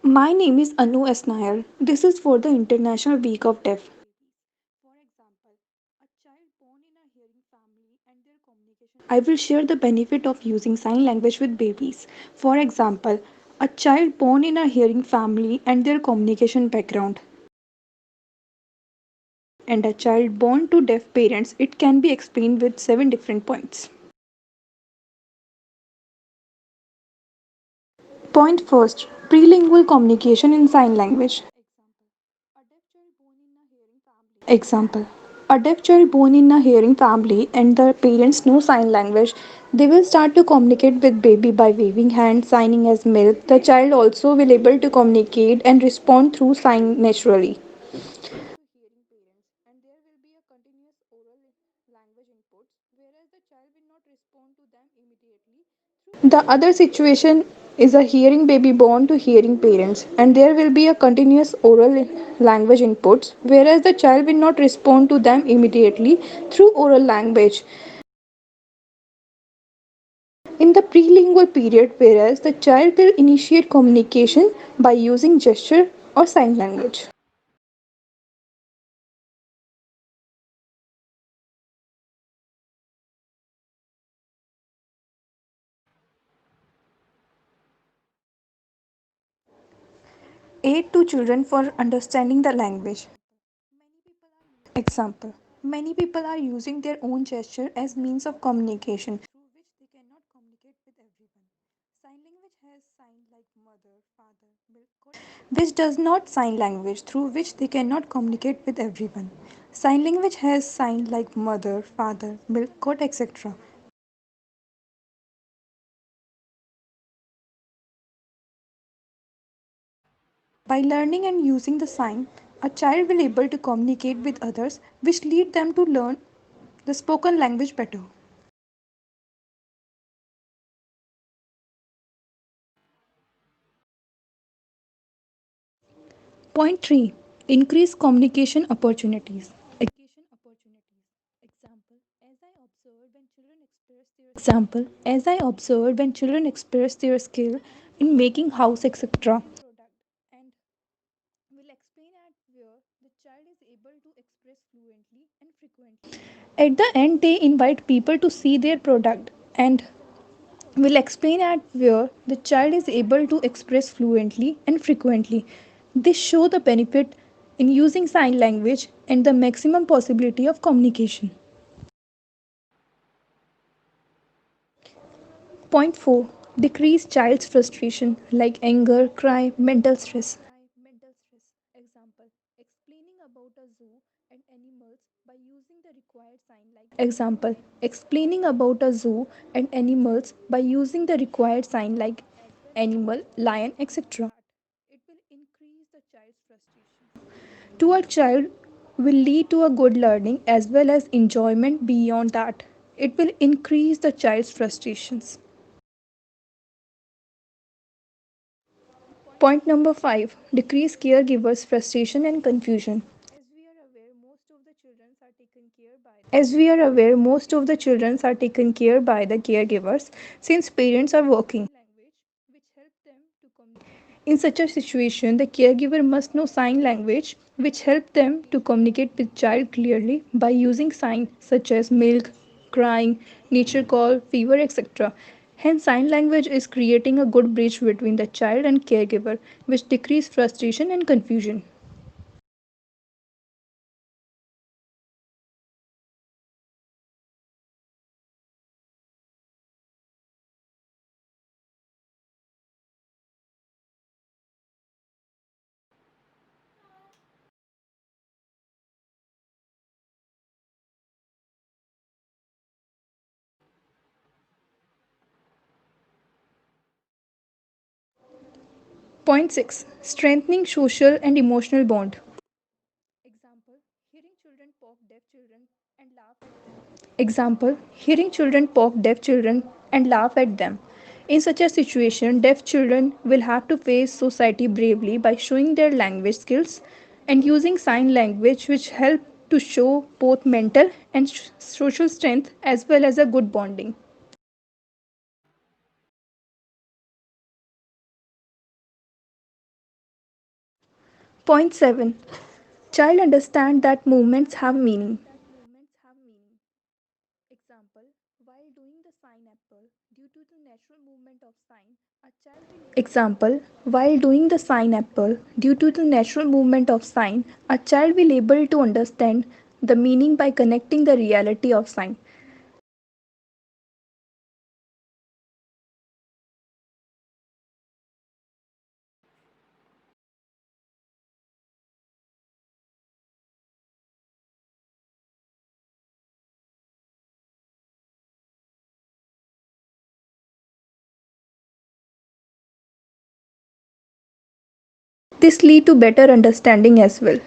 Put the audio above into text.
My name is Anu S. Nair. This is for the International Week of Deaf. I will share the benefit of using sign language with babies. For example, a child born in a hearing family and their communication background, and a child born to deaf parents, it can be explained with 7 different points. Point first, prelingual communication in sign language. Example: a deaf child born in a hearing family and the parents know sign language, they will start to communicate with baby by waving hands, signing as milk. The child also will able to communicate and respond through sign naturally. The other situation is a hearing baby born to hearing parents, and there will be a continuous oral language inputs, whereas the child will not respond to them immediately through oral language in the prelingual period, whereas the child will initiate communication by using gesture or sign language. Aid to children for understanding the language. Example: many people are using their own gesture as means of communication. Which does not sign language through which they cannot communicate with everyone. Sign language has sign like mother, father, milk, coat, etc. By learning and using the sign, a child will able to communicate with others, which lead them to learn the spoken language better. Point 3. Increase communication opportunities. Example: as I observed when children express their skill in making house, etc. At the end, they invite people to see their product and will explain at where the child is able to express fluently and frequently. This show the benefit in using sign language and the maximum possibility of communication. Point 4. Decrease child's frustration like anger, cry, mental stress. Example: explaining about a zoo and animals by using the required sign like animal, lion, etc. To a child will lead to a good learning as well as enjoyment. Beyond that, it will increase the child's frustrations. Point number 5. Decrease caregivers frustration and confusion. As we are aware, most of the children are taken care by the caregivers since parents are working. In such a situation, the caregiver must know sign language, which help them to communicate with child clearly by using signs such as milk, crying, nature call, fever, etc. Hence, sign language is creating a good bridge between the child and caregiver, which decrease frustration and confusion. Point 6. Strengthening social and emotional bond. Example: hearing children poke deaf children and laugh at them. In such a situation, deaf children will have to face society bravely by showing their language skills and using sign language, which help to show both mental and social strength as well as a good bonding. Point 7. Child understand that movements have meaning. Example, while doing the sign apple, due to the natural movement of sign, a child will able to understand the meaning by connecting the reality of sign. This lead to better understanding as well.